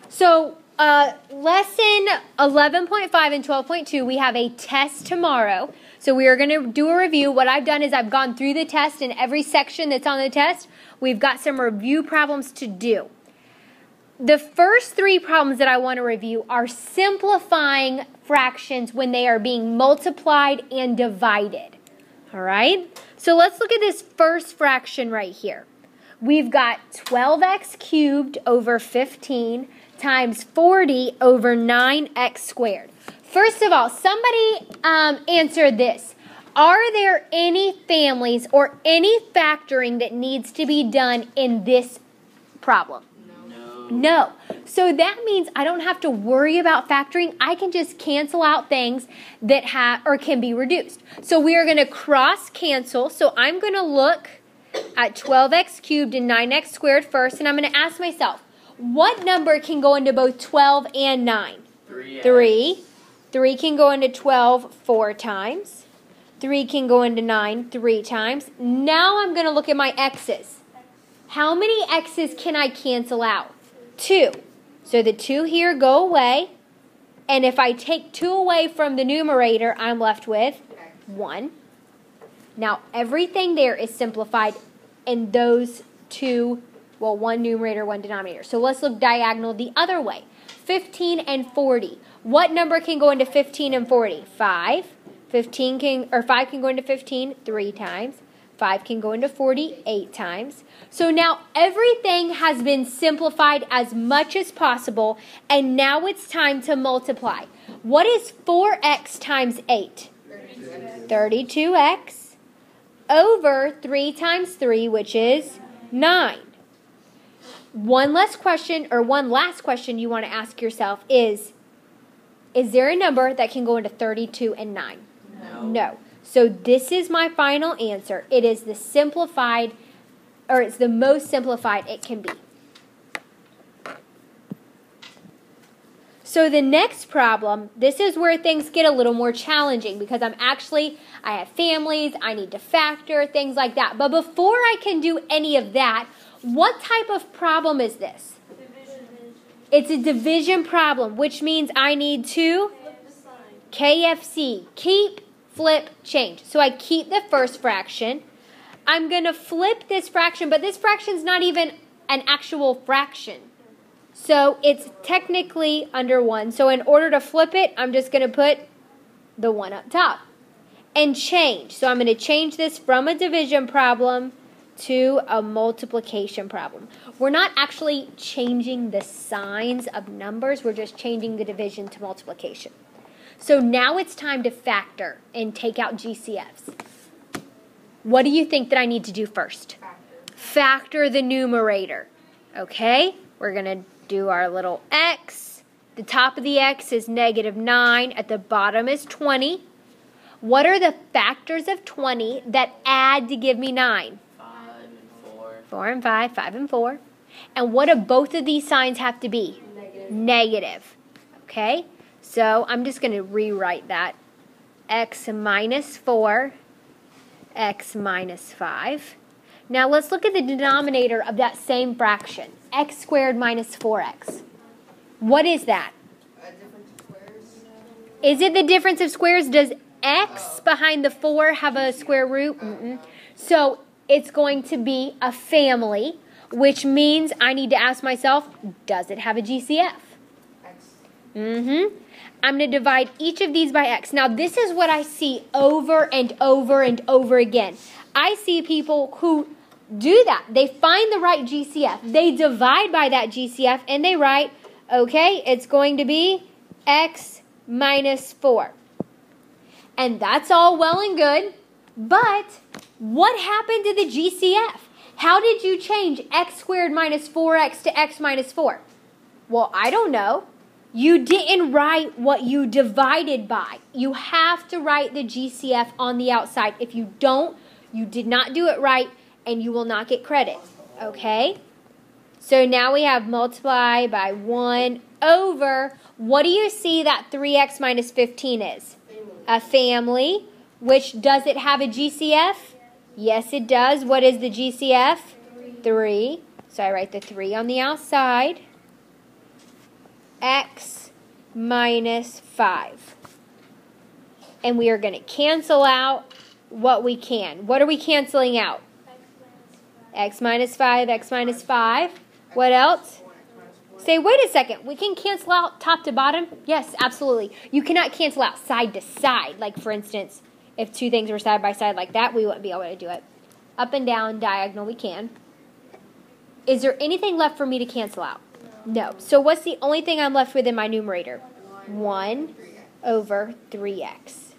So, lesson 11.5 and 12.2, we have a test tomorrow. So we are going to do a review. What I've done is I've gone through the test, and every section that's on the test, we've got some review problems to do. The first three problems that I want to review are simplifying fractions when they are being multiplied and divided. All right? So let's look at this first fraction right here. We've got 12x cubed over 15 times 40 over 9x squared. First of all, somebody answer this. Are there any families or any factoring that needs to be done in this problem? No. So that means I don't have to worry about factoring. I can just cancel out things that can be reduced. So we are going to cross cancel. So I'm going to look at 12x cubed and 9x squared first, and I'm going to ask myself, what number can go into both 12 and 9? 3. 3 can go into 12 4 times. 3 can go into 9 3 times. Now I'm going to look at my x's. How many x's can I cancel out? 2. So the 2 here go away. And if I take 2 away from the numerator, I'm left with 1. Now everything there is simplified in those two, well, one numerator, one denominator. So let's look diagonal the other way. 15 and 40. What number can go into 15 and 40? 5. 5 can go into 15 3 times. 5 can go into 40 8 times. So now everything has been simplified as much as possible, and now it's time to multiply. What is 4x times 8? 32x over 3 times 3, which is 9. One last question you want to ask yourself is there a number that can go into 32 and 9? No. So this is my final answer. It is the simplified, or it's the most simplified it can be. So the next problem, this is where things get a little more challenging because I have families, I need to factor, things like that. But before I can do any of that, what type of problem is this? Division. It's a division problem, which means I need to flip the sign. KFC, keep, flip, change. So I keep the first fraction. I'm going to flip this fraction, but this fraction is not even an actual fraction. So it's technically under 1. So in order to flip it, I'm just going to put the 1 up top. And change. So I'm going to change this from a division problem to a multiplication problem. We're not actually changing the signs of numbers. We're just changing the division to multiplication. So now it's time to factor and take out GCFs. What do you think that I need to do first? Factor the numerator. Okay? We're going to do our little x. The top of the x is -9. At the bottom is 20. What are the factors of 20 that add to give me 9? 5 and 4. 4 and 5, 5 and 4. And what do both of these signs have to be? Negative. Okay? So I'm just going to rewrite that. X minus 4, x minus 5. Now let's look at the denominator of that same fraction. X squared minus 4x. What is that? Difference of squares. Is it the difference of squares? Does x behind the 4 have a square root? So it's going to be a family, which means I need to ask myself, does it have a GCF? X. I'm going to divide each of these by x. Now, this is what I see over and over and over again. I see people who do that. They find the right GCF. They divide by that GCF, and they write, okay, it's going to be x minus 4. And that's all well and good, but what happened to the GCF? How did you change x squared minus 4x to x minus 4? Well, I don't know. You didn't write what you divided by. You have to write the GCF on the outside. If you don't, you did not do it right, and you will not get credit. Okay? So now we have multiply by 1 over, what do you see that 3x minus 15 is? A family. Which, does it have a GCF? Yes, it does. What is the GCF? 3. So I write the 3 on the outside. x minus 5. And we are going to cancel out what we can. What are we canceling out? X minus 5, x minus 5. What else? Say, wait a second. We can cancel out top to bottom? Yes, absolutely. You cannot cancel out side to side. Like, for instance, if two things were side by side like that, we wouldn't be able to do it. Up and down, diagonal, we can. Is there anything left for me to cancel out? No. So what's the only thing I'm left with in my numerator? 1 over 3x.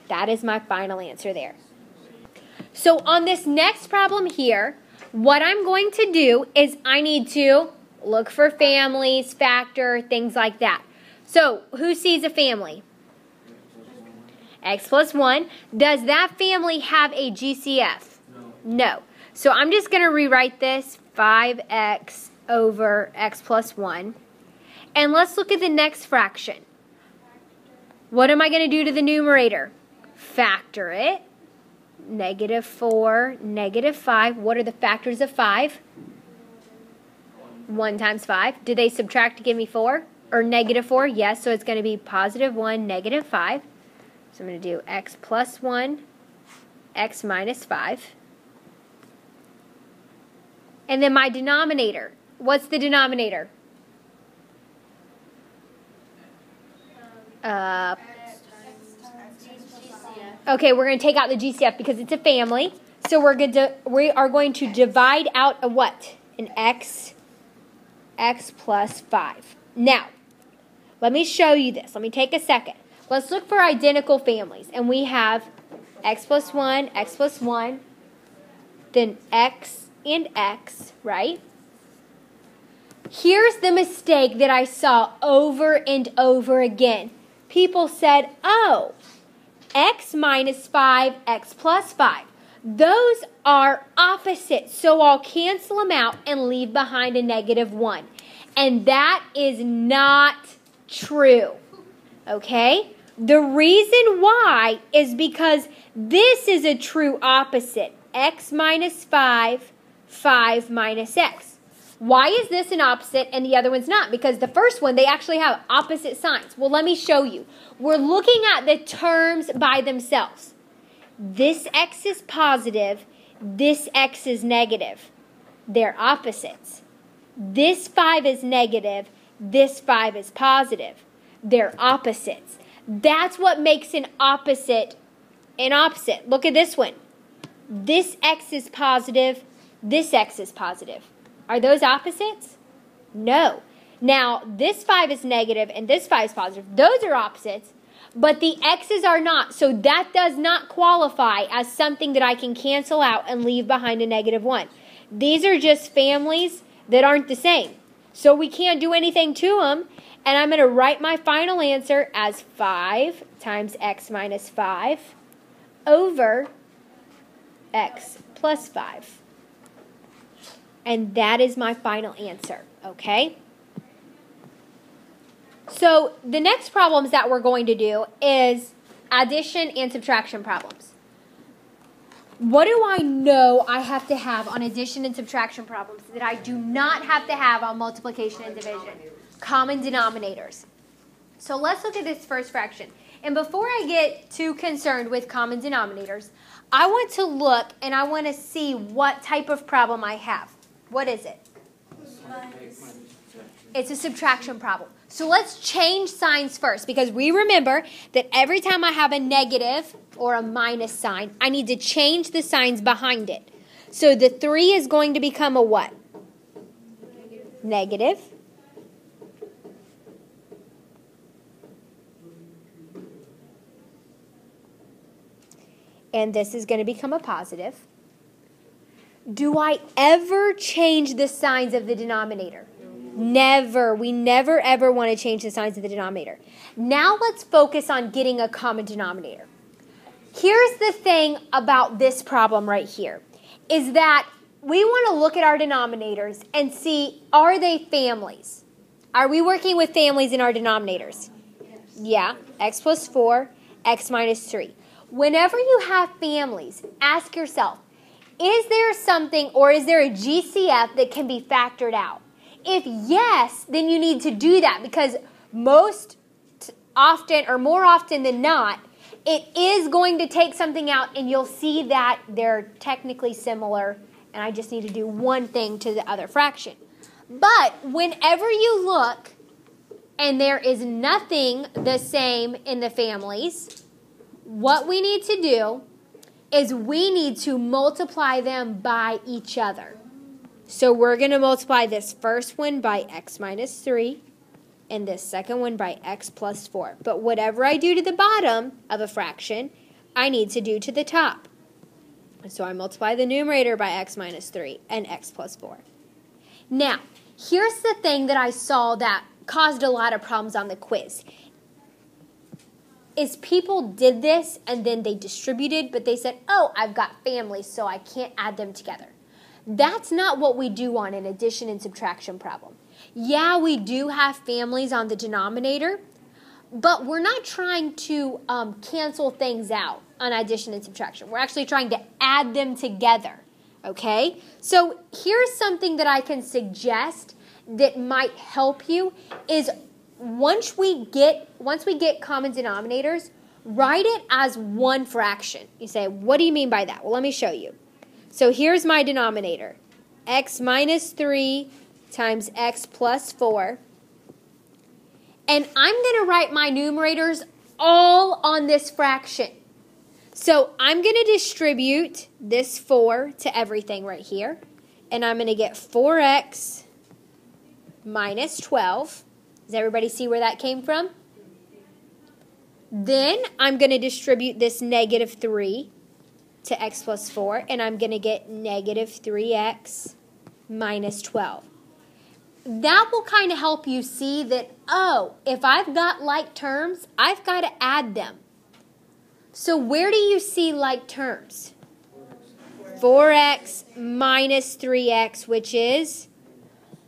That is my final answer there. So on this next problem here, what I'm going to do is I need to look for families, factor, things like that. So who sees a family? X plus 1. Does that family have a GCF? No. So I'm just going to rewrite this 5x over x plus 1. And let's look at the next fraction. What am I going to do to the numerator? Factor it. Negative 4, negative 5. What are the factors of 5? 1 times 5. Did they subtract to give me 4? Or negative 4? Yes, so it's going to be positive 1, negative 5. So I'm going to do x plus 1, x minus 5. And then my denominator. What's the denominator? Okay, we're going to take out the GCF because it's a family. So we are going to divide out a what? An x plus 5. Now, let me show you this. Let me take a second. Let's look for identical families. And we have x plus 1, then x and x, right? Here's the mistake that I saw over and over again. People said, oh, x minus 5, x plus 5. Those are opposites, so I'll cancel them out and leave behind a negative 1. And that is not true, okay? The reason why is because this is a true opposite. X minus 5, 5 minus x. Why is this an opposite and the other one's not? Because the first one, they actually have opposite signs. Well, let me show you. We're looking at the terms by themselves. This x is positive, this x is negative. They're opposites. This 5 is negative, this 5 is positive. They're opposites. That's what makes an opposite an opposite. Look at this one. This x is positive, this x is positive. Are those opposites? No. Now, this 5 is negative and this 5 is positive. Those are opposites, but the x's are not. So that does not qualify as something that I can cancel out and leave behind a negative 1. These are just families that aren't the same. So we can't do anything to them. And I'm going to write my final answer as 5 times x minus 5 over x plus 5. And that is my final answer, okay? So the next problems that we're going to do is addition and subtraction problems. What do I know I have to have on addition and subtraction problems that I do not have to have on multiplication and division? Common denominators. So let's look at this first fraction. And before I get too concerned with common denominators, I want to look and I want to see what type of problem I have. What is it? It's a subtraction problem. So let's change signs first, because we remember that every time I have a negative or a minus sign, I need to change the signs behind it. So the 3 is going to become a what? Negative. And this is going to become a positive. Do I ever change the signs of the denominator? Never. We never, ever want to change the signs of the denominator. Now let's focus on getting a common denominator. Here's the thing about this problem right here, is that we want to look at our denominators and see, are they families? Are we working with families in our denominators? Yeah. X plus 4, x minus 3. Whenever you have families, ask yourself, is there something or is there a GCF that can be factored out? If yes, then you need to do that because most often or more often than not, it is going to take something out and you'll see that they're technically similar and I just need to do one thing to the other fraction. But whenever you look and there is nothing the same in the families, what we need to do is we need to multiply them by each other. So we're going to multiply this first one by x minus 3 and this second one by x plus 4. But whatever I do to the bottom of a fraction, I need to do to the top. So I multiply the numerator by x minus 3 and x plus 4. Now, here's the thing that I saw that caused a lot of problems on the quiz. Is people did this and then they distributed, but they said, oh, I've got families, so I can't add them together. That's not what we do on an addition and subtraction problem. Yeah, we do have families on the denominator, but we're not trying to cancel things out on addition and subtraction. We're actually trying to add them together, okay? So here's something that I can suggest that might help you is once we get common denominators, write it as one fraction. You say, what do you mean by that? Well, let me show you. So here's my denominator, x minus 3 times x plus 4. And I'm going to write my numerators all on this fraction. So I'm going to distribute this 4 to everything right here. And I'm going to get 4x minus 12. Does everybody see where that came from? Then I'm going to distribute this negative 3 to x plus 4, and I'm going to get negative 3x minus 12. That will kind of help you see that, oh, if I've got like terms, I've got to add them. So where do you see like terms? 4x minus 3x, which is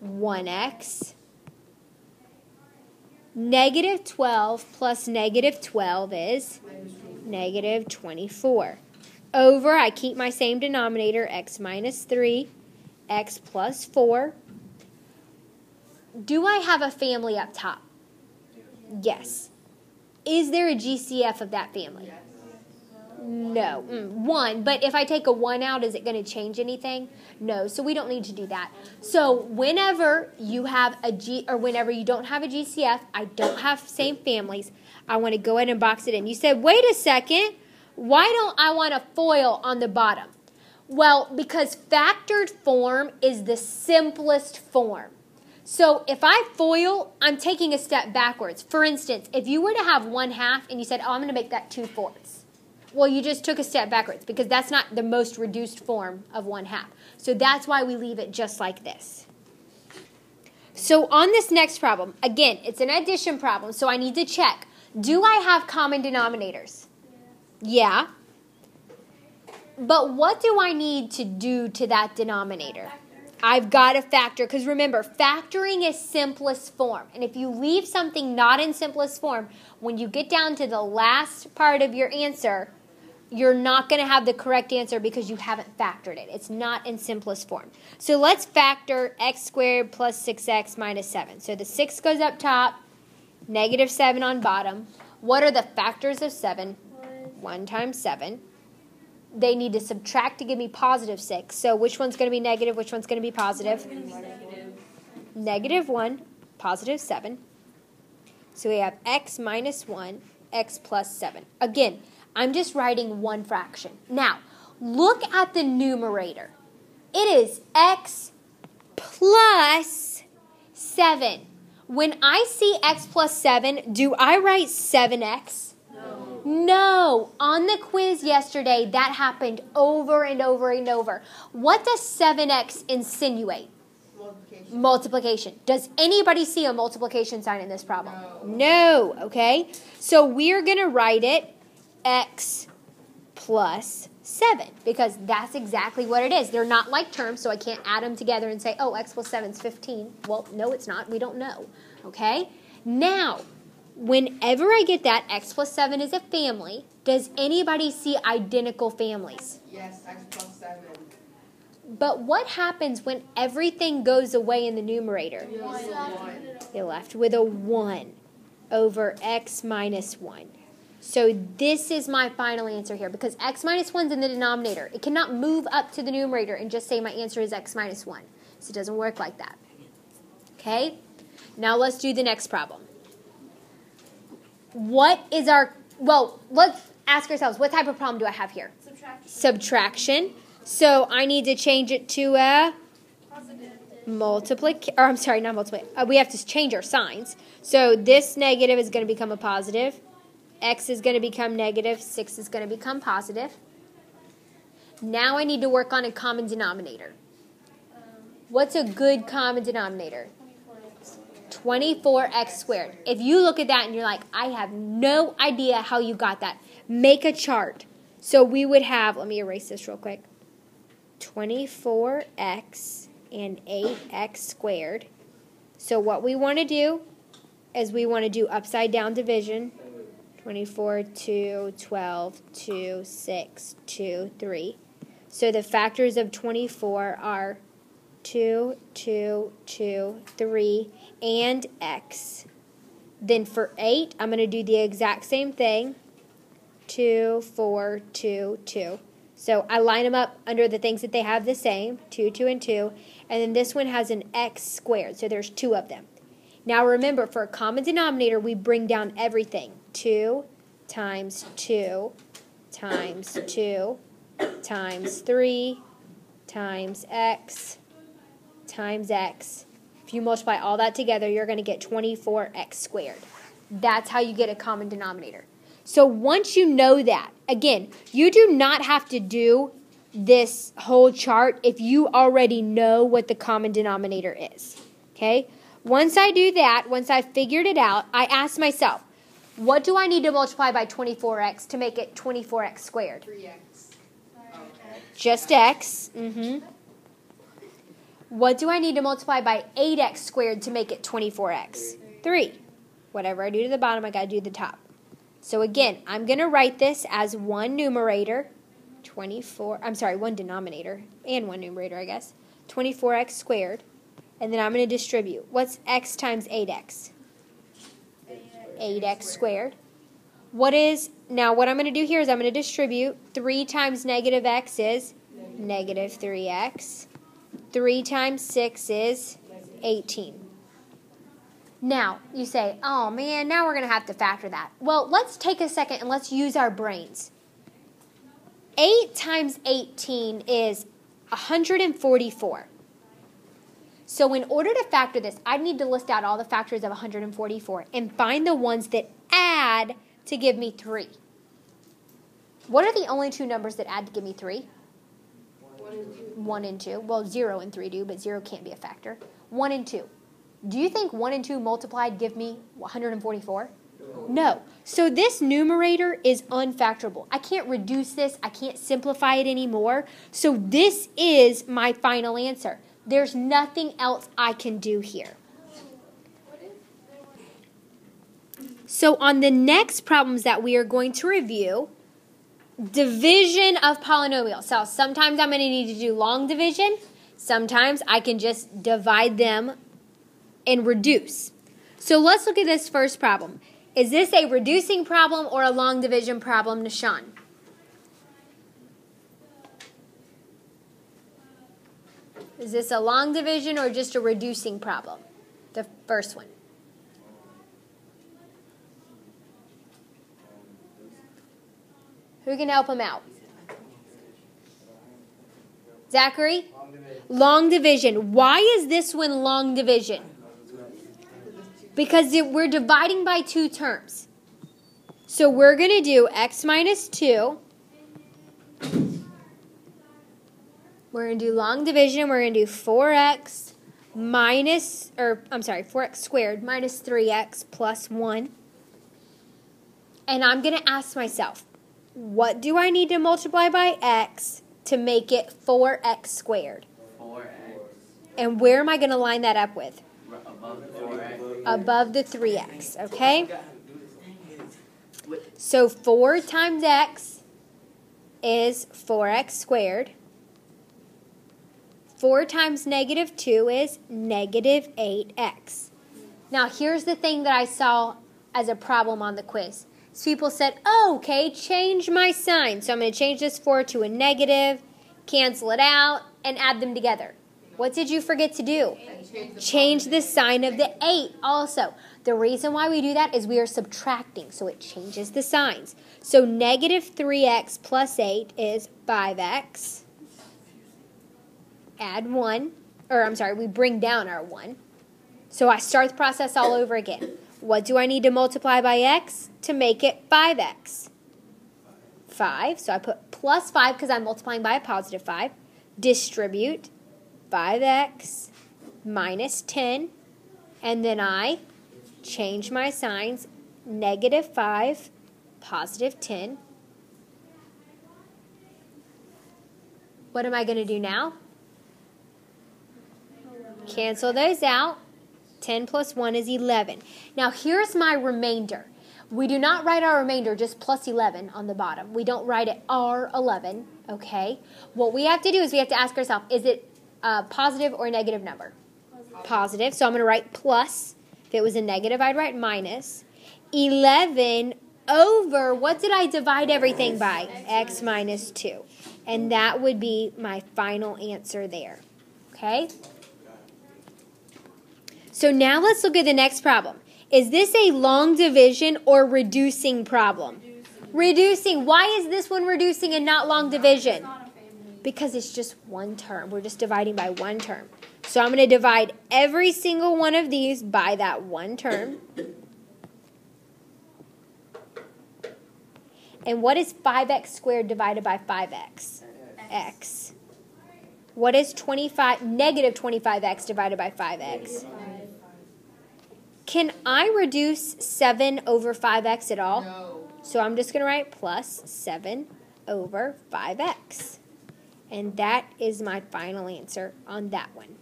1x. Negative 12 plus negative 12 is negative 24. Over, I keep my same denominator, x minus 3, x plus 4. Do I have a family up top? Yes. Is there a GCF of that family? No. 1. But if I take a 1 out, is it going to change anything? No. So we don't need to do that. So whenever you have whenever you don't have a GCF, I don't have same families, I want to go ahead and box it in. You said, wait a second. Why don't I want a FOIL on the bottom? Well, because factored form is the simplest form. So if I FOIL, I'm taking a step backwards. For instance, if you were to have 1/2 and you said, oh, I'm going to make that 2/4. Well, you just took a step backwards because that's not the most reduced form of 1/2. So that's why we leave it just like this. So on this next problem, again, it's an addition problem, so I need to check. Do I have common denominators? Yeah. But what do I need to do to that denominator? I've got to factor, because remember, factoring is simplest form. And if you leave something not in simplest form, when you get down to the last part of your answer, you're not going to have the correct answer because you haven't factored it. It's not in simplest form. So let's factor x squared plus 6x minus 7. So the 6 goes up top, negative 7 on bottom. What are the factors of 7? 1 times 7. They need to subtract to give me positive 6. So which one's going to be negative? Which one's going to be positive? Negative 1, positive 7. So we have x minus 1, x plus 7. Again, I'm just writing one fraction. Now, look at the numerator. It is x plus 7. When I see x plus 7, do I write 7x? No. On the quiz yesterday, that happened over and over and over. What does 7x insinuate? Multiplication. Does anybody see a multiplication sign in this problem? No. Okay. So we're going to write it x plus 7 because that's exactly what it is. They're not like terms, so I can't add them together and say, oh, x plus 7 is 15. Well, no, it's not. We don't know. Okay? Now, whenever I get that x plus 7 is a family, does anybody see identical families? Yes, x plus 7. But what happens when everything goes away in the numerator? You're left with a 1 over x minus 1. So this is my final answer here because x minus 1 is in the denominator. It cannot move up to the numerator and just say my answer is x minus 1. So it doesn't work like that. Okay? Now let's do the next problem. What is our, well, let's ask ourselves, what type of problem do I have here? Subtraction. So I need to change it to a multiplication, or I'm sorry, not multiplication. We have to change our signs. So this negative is going to become a positive. X is going to become negative. 6 is going to become positive. Now I need to work on a common denominator. What's a good common denominator? 24x squared. If you look at that and you're like, I have no idea how you got that, make a chart. So we would have, let me erase this real quick, 24x and 8x squared. So what we want to do is we want to do upside down division. 24, 2, 12, 2, 6, 2, 3. So the factors of 24 are 2, 2, 2, 3, and x. Then for 8, I'm going to do the exact same thing. 2, 4, 2, 2. So I line them up under the things that they have the same, 2, 2, and 2. And then this one has an x squared, so there's 2 of them. Now remember, for a common denominator, we bring down everything. 2 times 2 times 2 times 3 times x times x. If you multiply all that together, you're going to get 24x squared. That's how you get a common denominator. So once you know that, again, you do not have to do this whole chart if you already know what the common denominator is. Okay? Once I do that, once I figured it out, I ask myself, what do I need to multiply by 24x to make it 24x squared? 3x. Just x. What do I need to multiply by 8x squared to make it 24x? 3. Whatever I do to the bottom, I got to do the top. So again, I'm going to write this as one numerator, one denominator, and one numerator, I guess, 24x squared. And then I'm going to distribute. What's x times 8x? 8x squared. Now what I'm going to do here is I'm going to distribute. 3 times negative x is negative 3x. 3 times 6 is 18. Now, you say, oh man, now we're going to have to factor that. Well, let's take a second and let's use our brains. 8 times 18 is 144. So in order to factor this, I need to list out all the factors of 144 and find the ones that add to give me 3. What are the only 2 numbers that add to give me 3? 1 and 2. Well, 0 and 3 do, but 0 can't be a factor. 1 and 2. Do you think 1 and 2 multiplied give me 144? No. So this numerator is unfactorable. I can't reduce this. I can't simplify it anymore. So this is my final answer. There's nothing else I can do here. So on the next problems that we are going to review, division of polynomials. So sometimes I'm going to need to do long division. Sometimes I can just divide them and reduce. So let's look at this first problem. Is this a reducing problem or a long division problem, Nishan? Is this a long division or just a reducing problem? The first one. Who can help him out? Zachary? Long division. Why is this one long division? Because we're dividing by 2 terms. So we're going to do x minus 2. We're going to do long division. We're going to do 4x squared minus 3x plus 1. And I'm going to ask myself, what do I need to multiply by x to make it 4x squared? 4x. And where am I going to line that up with? Above 4x. Above the 3x, okay? So 4 times x is 4x squared. 4 times negative 2 is negative 8x. Now, here's the thing that I saw as a problem on the quiz. So people said, oh, okay, change my sign. So I'm going to change this 4 to a negative, cancel it out, and add them together. What did you forget to do? Change the sign of the 8 also. The reason why we do that is we are subtracting, so it changes the signs. So negative 3x plus 8 is 5x. Add 1, we bring down our 1. So I start the process all over again. What do I need to multiply by x to make it 5x? 5, so I put plus 5 because I'm multiplying by a positive 5. Distribute 5x minus 10, and then I change my signs, negative 5, positive 10. What am I going to do now? Cancel those out. 10 plus 1 is 11. Now here's my remainder. We do not write our remainder just plus 11 on the bottom. We don't write it R11, okay? What we have to do is we have to ask ourselves, is it a positive or a negative number? Positive, so I'm going to write plus. If it was a negative, I'd write minus. 11 over, what did I divide everything by? X minus 2. And that would be my final answer there, okay? So now let's look at the next problem. Is this a long division or reducing problem? Reducing. Why is this one reducing and not long division? Because it's just one term. We're just dividing by one term. So I'm going to divide every single one of these by that one term. And what is 5x squared divided by 5x? X. What is negative 25x divided by 5x? Can I reduce 7 over 5x at all? No. So I'm just going to write plus 7 over 5x. And that is my final answer on that one.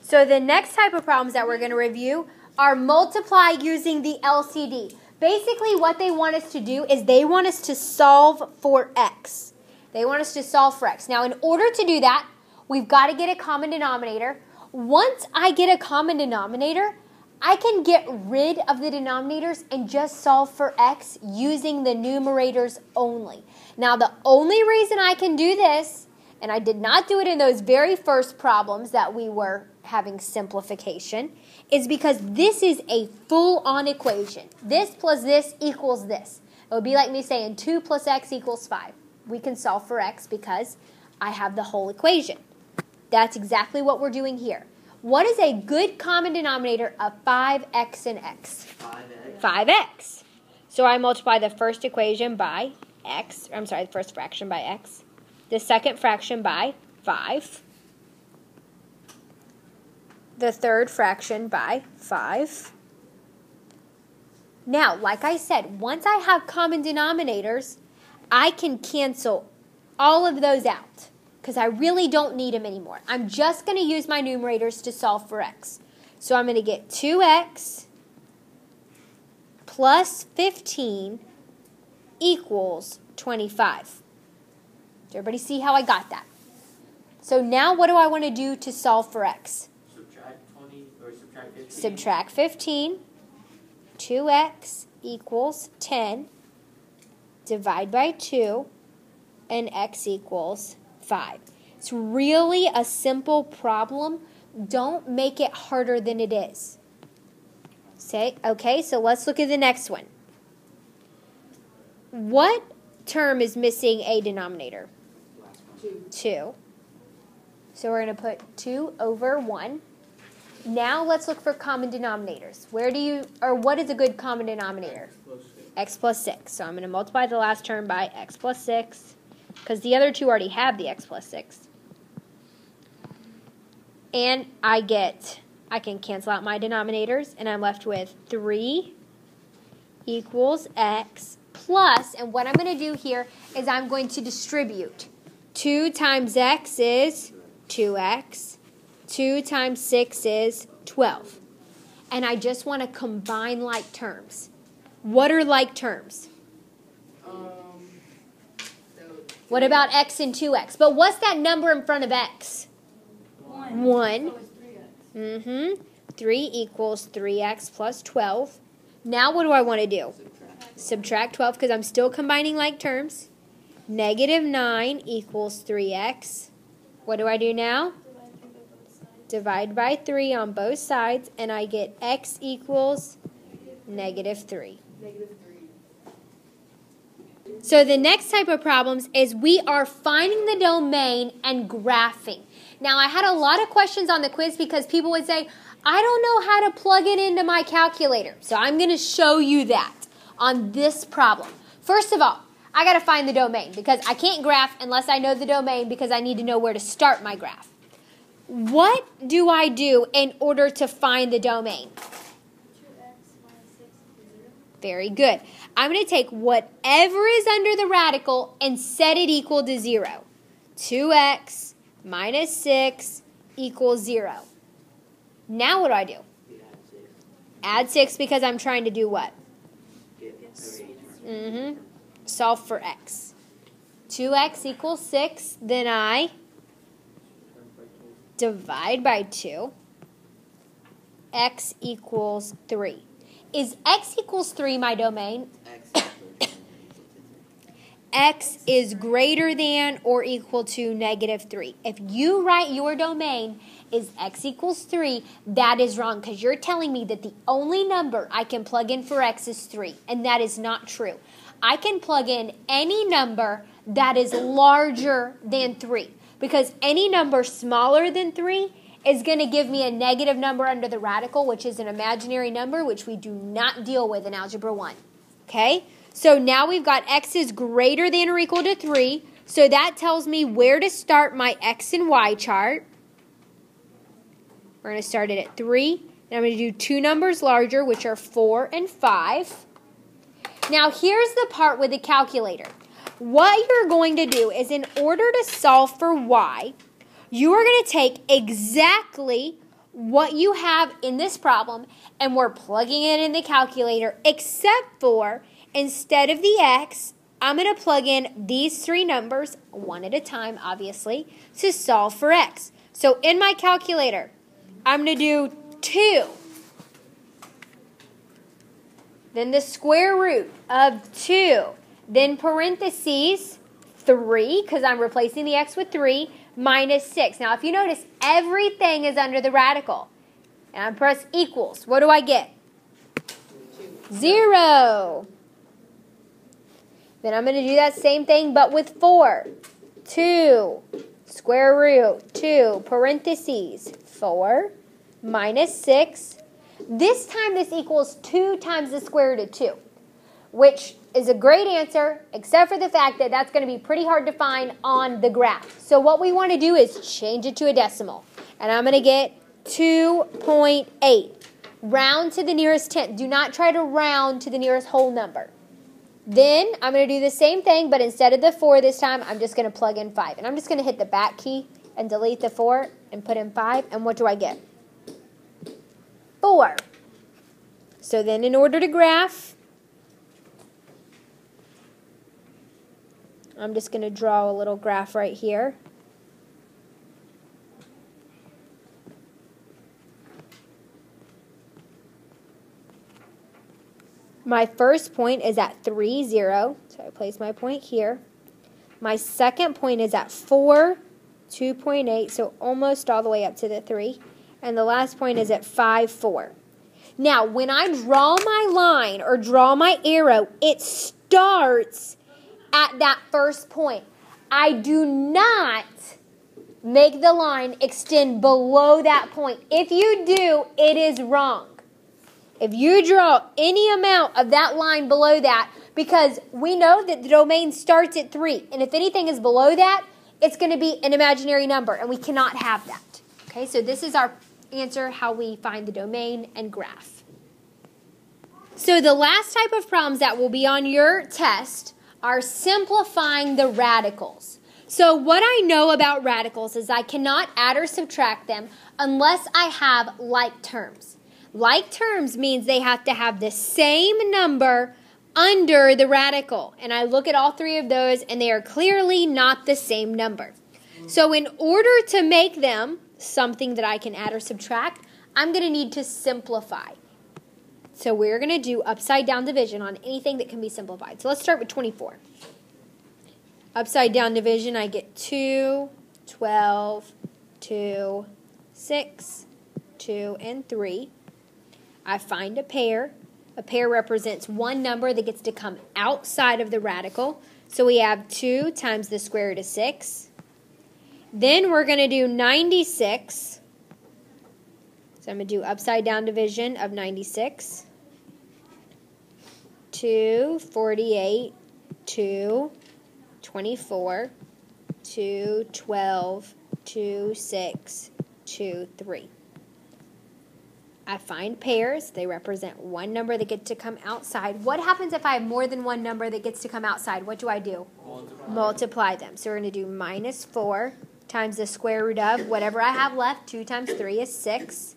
So the next type of problems that we're going to review are multiply using the LCD. Basically what they want us to do is they want us to solve for x. They want us to solve for x. Now in order to do that, we've got to get a common denominator. Once I get a common denominator, I can get rid of the denominators and just solve for x using the numerators only. Now, the only reason I can do this, and I did not do it in those very first problems that we were having simplification, is because this is a full-on equation. This plus this equals this. It would be like me saying 2 plus x equals 5. We can solve for x because I have the whole equation. That's exactly what we're doing here. What is a good common denominator of 5x and x? 5x. 5x. So I multiply the first equation by x. The first fraction by x. The second fraction by 5. The third fraction by 5. Now, like I said, once I have common denominators, I can cancel all of those out because I really don't need them anymore. I'm just going to use my numerators to solve for x. So I'm going to get 2x plus 15 equals 25. Does everybody see how I got that? So now what do I want to do to solve for x? Subtract 20 or subtract 15. Subtract 15. 2x equals 10. Divide by 2. And x equals 5. It's really a simple problem. Don't make it harder than it is. Okay, so let's look at the next one. What term is missing a denominator? 2. So we're going to put 2 over 1. Now let's look for common denominators. What is a good common denominator? X plus 6. So I'm going to multiply the last term by x plus 6. Because the other two already have the x plus 6. And I can cancel out my denominators, and I'm left with 3 equals x plus, and what I'm going to do here is I'm going to distribute. 2 times x is 2x. 2 times 6 is 12. And I just want to combine like terms. What are like terms? What about x and 2x? But what's that number in front of x? 1. 3 equals 3x plus 12. Now what do I want to do? Subtract 12 because I'm still combining like terms. Negative 9 equals 3x. What do I do now? Divide by 3 on both sides, and I get x equals negative 3. So the next type of problems is we are finding the domain and graphing. Now, I had a lot of questions on the quiz because people would say, I don't know how to plug it into my calculator. So I'm going to show you that on this problem. First of all, I got to find the domain because I can't graph unless I know the domain because I need to know where to start my graph. What do I do in order to find the domain? 2x minus 6 equals 0. Very good. I'm going to take whatever is under the radical and set it equal to 0. 2x minus 6 equals 0. Now what do I do? You add 6. Add 6 because I'm trying to do what? Get a range. Solve for x. 2x equals 6. Then I divide by 2. X equals 3. Is x equals 3 my domain? X is greater than or equal to negative 3. If you write your domain is x equals 3, that is wrong because you're telling me that the only number I can plug in for x is 3, and that is not true. I can plug in any number that is larger than 3 because any number smaller than 3 is going to give me a negative number under the radical, which is an imaginary number, which we do not deal with in Algebra 1. Okay? So now we've got x is greater than or equal to 3. So that tells me where to start my x and y chart. We're going to start it at 3. And I'm going to do two numbers larger, which are 4 and 5. Now here's the part with the calculator. What you're going to do is in order to solve for y, you are going to take exactly what you have in this problem and we're plugging it in the calculator except for instead of the x, I'm going to plug in these three numbers, one at a time, obviously, to solve for x. So in my calculator, I'm going to do 2. Then the square root of 2. Then parentheses 3, because I'm replacing the x with 3, minus 6. Now, if you notice, everything is under the radical. And I press equals. What do I get? 0. Then I'm going to do that same thing, but with 4. 2, square root, 2, parentheses, 4, minus 6. This time this equals 2 times the square root of 2, which is a great answer, except for the fact that that's going to be pretty hard to find on the graph. So what we want to do is change it to a decimal. And I'm going to get 2.8. Round to the nearest tenth. Do not try to round to the nearest whole number. Then I'm going to do the same thing, but instead of the 4 this time, I'm just going to plug in 5. And I'm just going to hit the back key and delete the 4 and put in 5. And what do I get? 4. So then in order to graph, I'm just going to draw a little graph right here. My first point is at 3, 0. So I place my point here. My second point is at 4, 2.8. So almost all the way up to the 3. And the last point is at 5, 4. Now, when I draw my line or draw my arrow, it starts at that first point. I do not make the line extend below that point. If you do, it is wrong. If you draw any amount of that line below that, because we know that the domain starts at 3, and if anything is below that, it's going to be an imaginary number, and we cannot have that. Okay, so this is our answer, how we find the domain and graph. So the last type of problems that will be on your test are simplifying the radicals. So what I know about radicals is I cannot add or subtract them unless I have like terms. Like terms means they have to have the same number under the radical. And I look at all three of those, and they are clearly not the same number. So in order to make them something that I can add or subtract, I'm going to need to simplify. So we're going to do upside down division on anything that can be simplified. So let's start with 24. Upside down division, I get 2, 12, 2, 6, 2, and 3. I find a pair. A pair represents one number that gets to come outside of the radical. So we have 2 times the square root of 6. Then we're going to do 96. So I'm going to do upside down division of 96. 2, 48, 2, 24, 2, 12, 2, 6, 2, 3. I find pairs. They represent one number that gets to come outside. What happens if I have more than one number that gets to come outside? What do I do? Multiply them. So we're going to do minus 4 times the square root of whatever I have left. 2 times 3 is 6.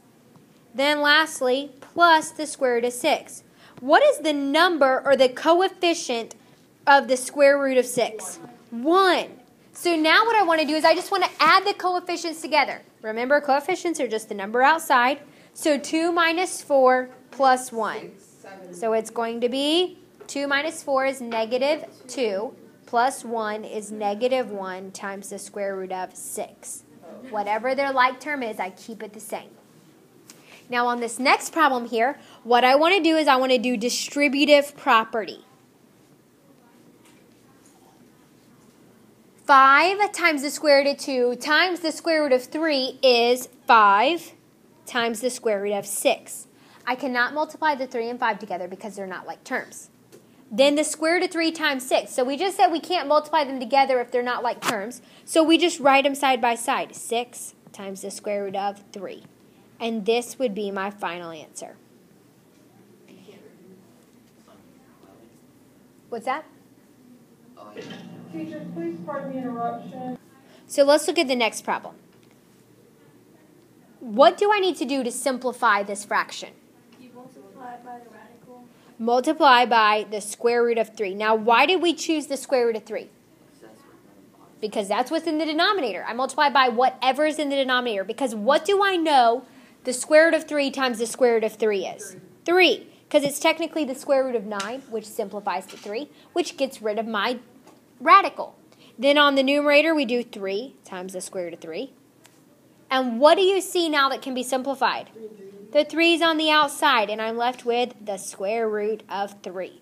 Then lastly, plus the square root of 6. What is the number or the coefficient of the square root of 6? 1. So now what I want to do is I just want to add the coefficients together. Remember, coefficients are just the number outside. So 2 minus 4 plus 1. So it's going to be 2 minus 4 is negative 2 plus 1 is negative 1 times the square root of 6. Whatever their like term is, I keep it the same. Now on this next problem here, what I want to do is I want to do distributive property. 5 times the square root of 2 times the square root of 3 is 5 times the square root of 6. I cannot multiply the 3 and 5 together because they're not like terms. Then the square root of 3 times 6. So we just said we can't multiply them together if they're not like terms. So we just write them side by side. 6 times the square root of 3. And this would be my final answer. What's that? Teacher, please pardon the interruption. So let's look at the next problem. What do I need to do to simplify this fraction? You multiply by the radical. Multiply by the square root of 3. Now, why did we choose the square root of 3? Because that's what's in the denominator. I multiply by whatever is in the denominator. Because what do I know the square root of 3 times the square root of 3 is? 3. Because it's technically the square root of 9, which simplifies to 3, which gets rid of my radical. Then on the numerator, we do 3 times the square root of 3. And what do you see now that can be simplified? The 3 is on the outside, and I'm left with the square root of 3.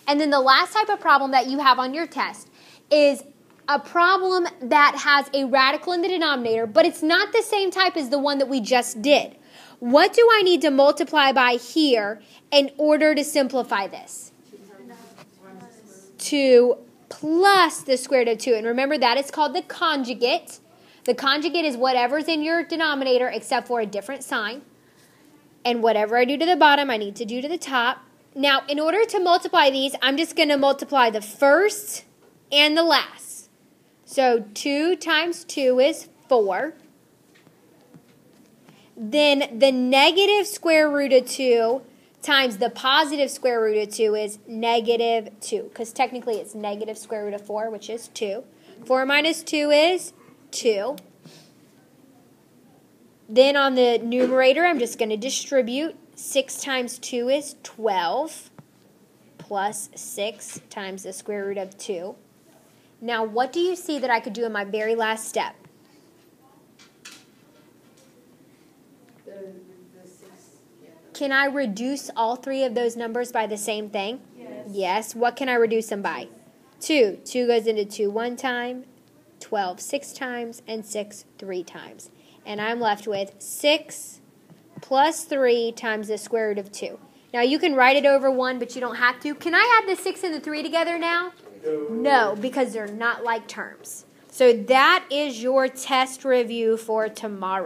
And then the last type of problem that you have on your test is a problem that has a radical in the denominator, but it's not the same type as the one that we just did. What do I need to multiply by here in order to simplify this? 2 plus the square root of 2. And remember, that is called the conjugate. The conjugate is whatever's in your denominator except for a different sign. And whatever I do to the bottom, I need to do to the top. Now, in order to multiply these, I'm just going to multiply the first and the last. So 2 times 2 is 4. Then the negative square root of 2 times the positive square root of 2 is negative 2. Because technically it's negative square root of 4, which is 2. 4 minus 2 is 2. Then on the numerator, I'm just going to distribute. 6 times 2 is 12, plus 6 times the square root of 2. Now, what do you see that I could do in my very last step? Can I reduce all three of those numbers by the same thing? Yes. Yes. What can I reduce them by? 2. 2 goes into 2 one time, 12 6 times, and 6 3 times. And I'm left with 6 plus 3 times the square root of 2. Now, you can write it over 1, but you don't have to. Can I add the 6 and the 3 together now? No, because they're not like terms. So that is your test review for tomorrow.